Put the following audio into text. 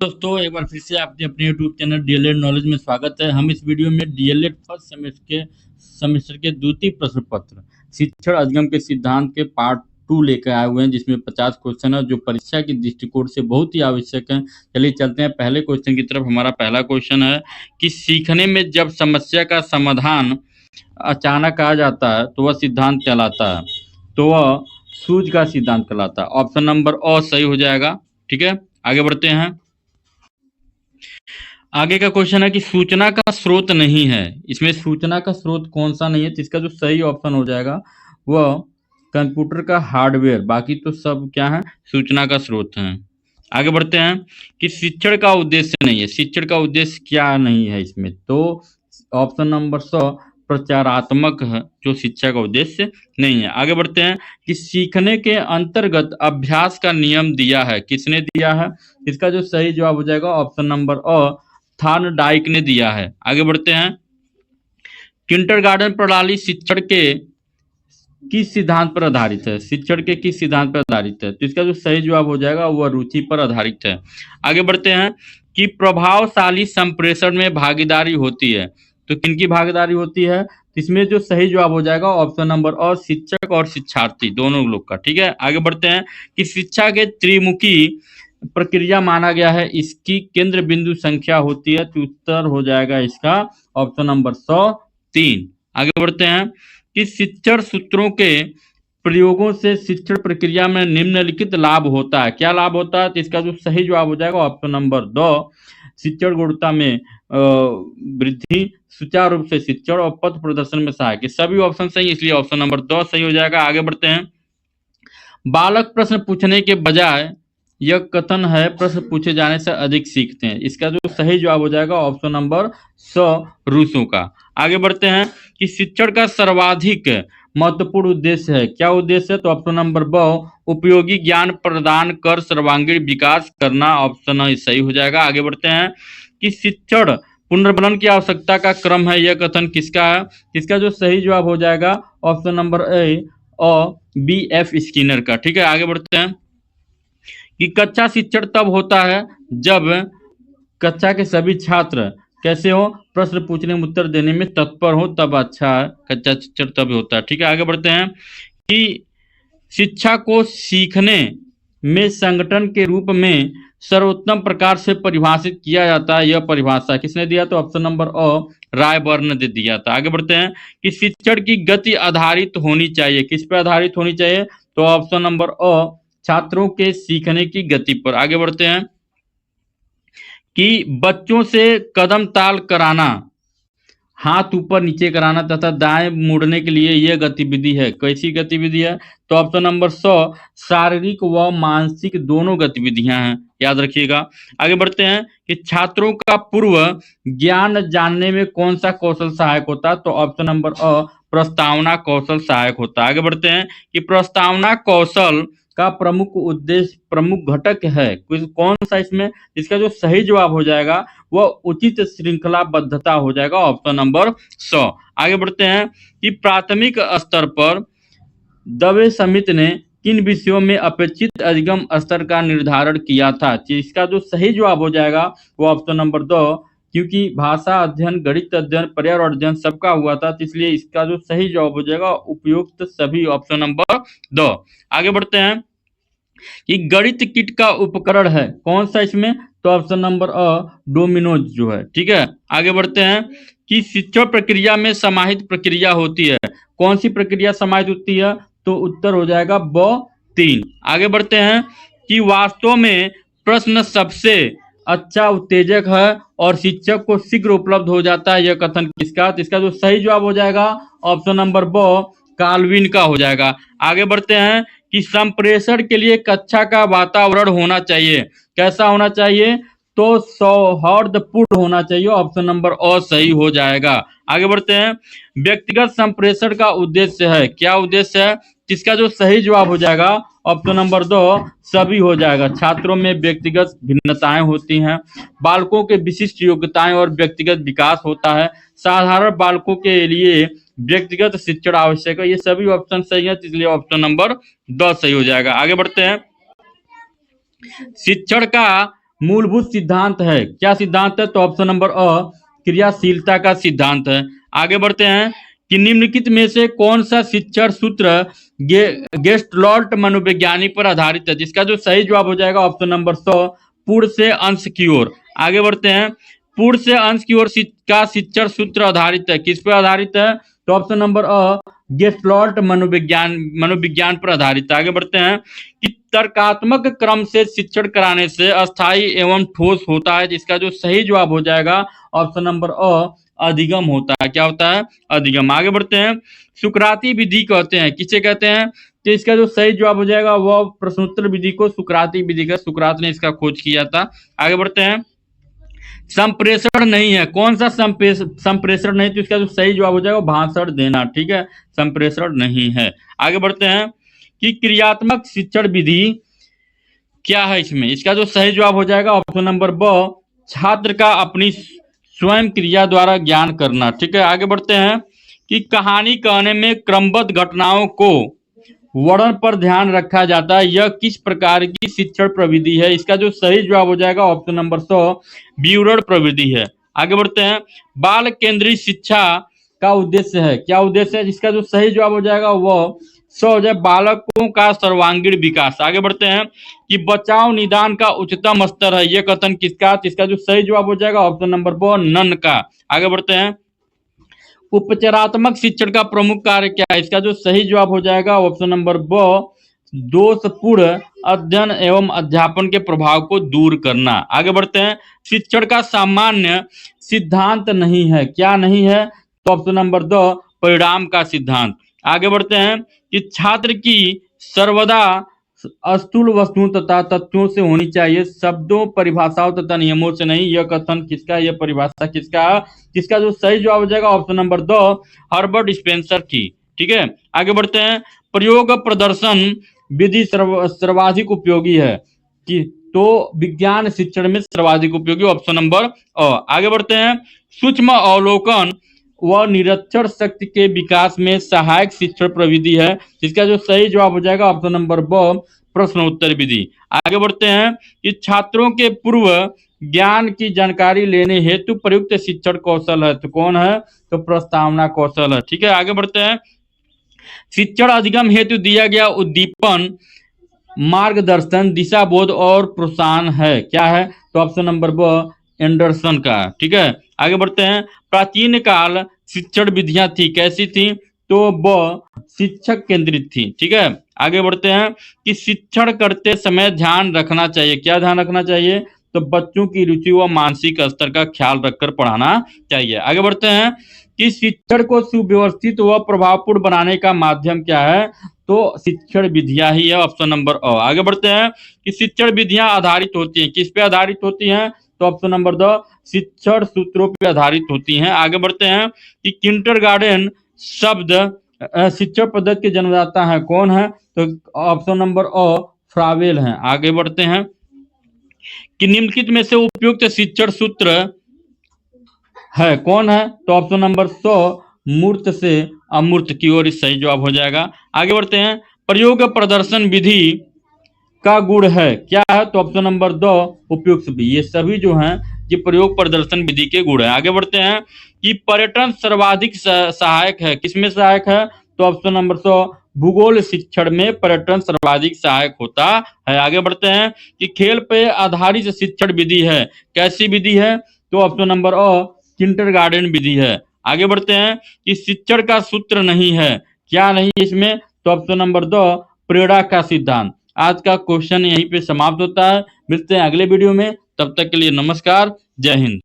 दोस्तों एक बार फिर से आपके अपने YouTube चैनल डीएलएड नॉलेज में स्वागत है। हम इस वीडियो में डीएलएड फर्स्ट सेमेस्टर के द्वितीय प्रश्न पत्र शिक्षण अधिगम के सिद्धांत के पार्ट 2 लेकर आए हुए हैं, जिसमें 50 क्वेश्चन है जो परीक्षा के दृष्टिकोण से बहुत ही आवश्यक है। चलिए चलते हैं पहले क्वेश्चन की तरफ। हमारा पहला क्वेश्चन है कि सीखने में जब समस्या का समाधान अचानक आ जाता है तो वह सिद्धांत कहलाता है, तो वह सूझ का सिद्धांत कहलाता है। ऑप्शन नंबर अ सही हो जाएगा। ठीक है, आगे बढ़ते हैं। आगे का क्वेश्चन है कि सूचना का स्रोत नहीं है। इसमें सूचना का स्रोत कौन सा नहीं है, तो इसका जो सही ऑप्शन हो जाएगा वह कंप्यूटर का हार्डवेयर, बाकी तो सब क्या है, सूचना का स्रोत है। आगे बढ़ते हैं कि शिक्षण का उद्देश्य नहीं है। शिक्षण का उद्देश्य क्या नहीं है इसमें, तो ऑप्शन नंबर 100 प्रचारात्मक है, जो शिक्षा का उद्देश्य नहीं है। आगे बढ़ते हैं कि सीखने के अंतर्गत अभ्यास का नियम दिया है। किसने दिया है, इसका जो सही जवाब हो जाएगा ऑप्शन नंबर अ थार्नडाइक ने दिया है। आगे बढ़ते हैं। किंडरगार्टन प्रणाली शिक्षण के किस सिद्धांत पर आधारित है। शिक्षण के किस सिद्धांत पर आधारित है, तो इसका जो सही जवाब हो जाएगा वह रुचि पर आधारित है। आगे बढ़ते हैं कि प्रभावशाली संप्रेषण में भागीदारी होती है, तो किनकी भागीदारी होती है, तो इसमें जो सही जवाब हो जाएगा ऑप्शन नंबर और शिक्षक और शिक्षार्थी दोनों लोग का। ठीक है, आगे बढ़ते हैं कि शिक्षा के त्रिमुखी प्रक्रिया माना गया है, इसकी केंद्र बिंदु संख्या होती है, तो उत्तर हो जाएगा इसका ऑप्शन नंबर 103। आगे बढ़ते हैं कि शिक्षण सूत्रों के प्रयोगों से शिक्षण प्रक्रिया में निम्नलिखित लाभ होता है। क्या लाभ होता है, तो इसका जो सही जवाब हो जाएगा ऑप्शन नंबर 2 शिक्षण गुणवत्ता में वृद्धि, सुचारू रूप से शिक्षण और पथ प्रदर्शन में सहायक। सभी ऑप्शन सही, इसलिए ऑप्शन नंबर 2 सही हो जाएगा। आगे बढ़ते हैं। बालक प्रश्न पूछने के बजाय, यह कथन है, प्रश्न पूछे जाने से अधिक सीखते हैं। इसका जो सही जवाब हो जाएगा ऑप्शन नंबर 100 रूसों का। आगे बढ़ते हैं कि शिक्षण का सर्वाधिक महत्वपूर्ण उद्देश्य है। क्या उद्देश्य है, तो ऑप्शन नंबर ब उपयोगी ज्ञान प्रदान कर सर्वांगीण विकास करना, ऑप्शन सही हो जाएगा। आगे बढ़ते हैं कि शिक्षण पुनर्बलन की आवश्यकता का क्रम है, यह कथन किसका है, इसका जो सही जवाब हो जाएगा ऑप्शन नंबर ए और बी एफ स्किनर का। ठीक है, आगे बढ़ते हैं कि कक्षा शिक्षण तब होता है जब कक्षा के सभी छात्र कैसे हो, प्रश्न पूछने में उत्तर देने में तत्पर हो, तब अच्छा है, कक्षा शिक्षण तब होता है। ठीक है, आगे बढ़ते हैं कि शिक्षा को सीखने में संगठन के रूप में सर्वोत्तम प्रकार से परिभाषित किया जाता है। यह परिभाषा किसने दिया, तो ऑप्शन नंबर अ रायबर्न ने दिया था। आगे बढ़ते हैं कि शिक्षण की गति आधारित होनी चाहिए। किस पर आधारित होनी चाहिए, तो ऑप्शन नंबर अ छात्रों के सीखने की गति पर। आगे बढ़ते हैं कि बच्चों से कदम ताल कराना, हाथ ऊपर नीचे कराना तथा दाएं मुड़ने के लिए यह गतिविधि है। कैसी गतिविधि है, तो ऑप्शन नंबर 100 शारीरिक व मानसिक दोनों गतिविधियां हैं, याद रखिएगा। आगे बढ़ते हैं कि छात्रों का पूर्व ज्ञान जानने में कौन सा कौशल सहायक होता है, तो ऑप्शन नंबर अ प्रस्तावना कौशल सहायक होता है। आगे बढ़ते हैं कि प्रस्तावना कौशल का प्रमुख उद्देश्य, प्रमुख घटक है कौन सा इसमें, इसका जो सही जवाब हो जाएगा वह उचित श्रृंखलाबद्धता हो जाएगा, ऑप्शन नंबर 100। आगे बढ़ते हैं कि प्राथमिक स्तर पर दवे समिति ने किन विषयों में अपेक्षित अधिगम स्तर का निर्धारण किया था, इसका जो सही जवाब हो जाएगा वो ऑप्शन नंबर 2, क्योंकि भाषा अध्ययन, गणित अध्ययन, पर्यावरण अध्ययन सबका हुआ था, तो इसलिए इसका जो सही जवाब हो जाएगा उपयुक्त सभी, ऑप्शन नंबर 2। आगे बढ़ते हैं कि गणित किट का उपकरण है कौन सा इसमें, तो ऑप्शन नंबर अ डोमिनोज जो है। ठीक है, आगे बढ़ते हैं कि शिक्षण प्रक्रिया में समाहित प्रक्रिया होती है। कौन सी प्रक्रिया समाहित होती है, तो उत्तर हो जाएगा ब 3। आगे बढ़ते हैं कि वास्तव में प्रश्न सबसे अच्छा उत्तेजक है और शिक्षक को शीघ्र उपलब्ध हो जाता है, यह कथन किसका, तो इसका जो सही जवाब हो जाएगा ऑप्शन नंबर ब काल्विन का हो जाएगा। आगे बढ़ते हैं कि संप्रेषण के लिए कक्षा का वातावरण होना चाहिए। कैसा होना चाहिए, तो सौहार्दपूर्ण होना चाहिए, ऑप्शन नंबर अ सही हो जाएगा। आगे बढ़ते हैं व्यक्तिगत संप्रेषण का उद्देश्य है। क्या उद्देश्य है, जिसका जो सही जवाब हो जाएगा ऑप्शन नंबर 2 सभी हो जाएगा। छात्रों में व्यक्तिगत भिन्नताएं होती हैं, बालकों के विशिष्ट योग्यताएं और व्यक्तिगत विकास होता है, साधारण बालकों के लिए व्यक्तिगत शिक्षण आवश्यक है। ये सभी ऑप्शन सही है, इसलिए ऑप्शन नंबर 2 सही हो जाएगा। आगे बढ़ते हैं शिक्षण का मूलभूत सिद्धांत है। क्या सिद्धांत है? तो ऑप्शन नंबर अ क्रियाशीलता का सिद्धांत है। आगे बढ़ते हैं कि निम्नलिखित में से कौन सा शिक्षण सूत्र गेस्टलॉर्ट मनोवैज्ञानिक पर आधारित है, जिसका जो सही जवाब हो जाएगा ऑप्शन नंबर 100 पूर्ण से अंश की ओर। आगे बढ़ते हैं, पूर्ण से अंश की ओर का शिक्षण सूत्र आधारित है, किस पर आधारित है? तो ऑप्शन नंबर अ गेस्टलॉर्ट मनोविज्ञान पर आधारित है। आगे बढ़ते हैं कि तर्कात्मक क्रम से शिक्षण कराने से अस्थायी एवं ठोस होता है, जिसका जो सही जवाब हो जाएगा ऑप्शन नंबर अ अधिगम होता है। क्या होता है? अधिगम। आगे बढ़ते हैं, सुकराती विधि कहते हैं, किसे कहते हैं? तो इसका जो सही जवाब हो जाएगा वह प्रश्नोत्तर विधि को सुकराती विधि का, सुकरात ने इसका खोज किया था। आगे बढ़ते हैं, संप्रेषण नहीं है, कौन सा संप्रेषण नहीं? तो इसका जो सही जवाब हो जाएगा भाषण देना। ठीक है, संप्रेषण नहीं है। आगे बढ़ते हैं कि क्रियात्मक शिक्षण विधि क्या है इसमें? इसका जो सही जवाब हो जाएगा ऑप्शन नंबर ब छात्र का अपनी स्वयं क्रिया द्वारा ज्ञान करना। ठीक है, आगे बढ़ते हैं कि कहानी कहने में क्रमबद्ध घटनाओं को वर्णन पर ध्यान रखा जाता है, यह किस प्रकार की शिक्षण प्रविधि है? इसका जो सही जवाब हो जाएगा ऑप्शन नंबर 100 विवरण प्रविधि है। आगे बढ़ते हैं, बाल केंद्रित शिक्षा का उद्देश्य है, क्या उद्देश्य है? जिसका जो सही जवाब हो जाएगा वह 100 हो जाए बालकों का सर्वांगीण विकास। आगे बढ़ते हैं कि बचाव निदान का उच्चतम स्तर है, यह कथन किसका? इसका जो सही जवाब हो जाएगा ऑप्शन नंबर ब नन का। आगे बढ़ते हैं, उपचारात्मक शिक्षण का प्रमुख कार्य क्या है? इसका जो सही जवाब हो जाएगा ऑप्शन नंबर ब दोषपूर्ण अध्ययन एवं अध्यापन के प्रभाव को दूर करना। आगे बढ़ते हैं, शिक्षण का सामान्य सिद्धांत नहीं है, क्या नहीं है? तो ऑप्शन नंबर 2 परिणाम का सिद्धांत। आगे बढ़ते हैं कि छात्र की सर्वदा स्थूल वस्तुओं तथा तथ्यों से होनी चाहिए, शब्दों परिभाषाओं तथा नियमों से नहीं, यह कथन किसका? यह परिभाषा किसका? जिसका जो सही जवाब हो जाएगा ऑप्शन नंबर 2 हर्बर्ट स्पेंसर की। ठीक है, आगे बढ़ते हैं, प्रयोग प्रदर्शन विधि सर्वाधिक उपयोगी है कि? तो विज्ञान शिक्षण में सर्वाधिक उपयोगी ऑप्शन नंबर अ। आगे बढ़ते हैं, सूक्ष्म अवलोकन व निरीक्षण शक्ति के विकास में सहायक शिक्षण प्रविधि है, जिसका जो सही जवाब हो जाएगा ऑप्शन नंबर ब प्रश्नोत्तर विधि। आगे बढ़ते हैं कि छात्रों के पूर्व ज्ञान की जानकारी लेने हेतु प्रयुक्त शिक्षण कौशल है, तो कौन है? तो प्रस्तावना कौशल है। ठीक है, आगे बढ़ते हैं, शिक्षण अधिगम हेतु दिया गया उद्दीपन मार्गदर्शन दिशा बोध और प्रोत्साहन है, क्या है? तो ऑप्शन नंबर ब एंडरसन का। ठीक है, आगे बढ़ते हैं, प्राचीन काल शिक्षण विधियां थी, कैसी थी? तो ब शिक्षक केंद्रित थी। ठीक है, आगे बढ़ते हैं कि शिक्षण करते समय ध्यान रखना चाहिए, क्या ध्यान रखना चाहिए? तो बच्चों की रुचि व मानसिक स्तर का ख्याल रखकर पढ़ाना चाहिए। आगे बढ़ते हैं कि शिक्षण को सुव्यवस्थित व प्रभावपूर्ण बनाने का माध्यम क्या है? तो शिक्षण विधियां ही है, ऑप्शन नंबर अ। आगे बढ़ते हैं कि शिक्षण विधियां आधारित होती हैं, किस पे आधारित होती हैं? तो ऑप्शन नंबर 2 शिक्षण सूत्रों पे आधारित होती हैं। आगे बढ़ते हैं कि किंडरगार्टन शब्द शिक्षण पद्धति के जन्मदाता है, कौन है? तो ऑप्शन नंबर अ फ्रावेल है। आगे बढ़ते हैं कि निम्नलिखित में से उपयुक्त शिक्षण सूत्र है, कौन है? तो ऑप्शन नंबर 100 मूर्त से अमूर्त की ओर सही जवाब हो जाएगा। आगे बढ़ते हैं, प्रयोग प्रदर्शन विधि का गुण है, क्या है? तो ऑप्शन नंबर 2 उपयुक्त भी। ये सभी जो हैं ये प्रयोग प्रदर्शन विधि के गुण है। आगे बढ़ते हैं कि पर्यटन सर्वाधिक सहायक है, किसमें सहायक है? तो ऑप्शन नंबर 100 भूगोल शिक्षण में पर्यटन सर्वाधिक सहायक होता है। आगे बढ़ते हैं कि खेल पे आधारित शिक्षण विधि है, कैसी विधि है? तो ऑप्शन नंबर अ किंडरगार्टन विधि है। आगे बढ़ते हैं कि शिक्षण का सूत्र नहीं है, क्या नहीं इसमें? तो ऑप्शन नंबर 2 प्रेरणा का सिद्धांत। आज का क्वेश्चन यहीं पे समाप्त होता है, मिलते हैं अगले वीडियो में, तब तक के लिए नमस्कार, जय हिंद।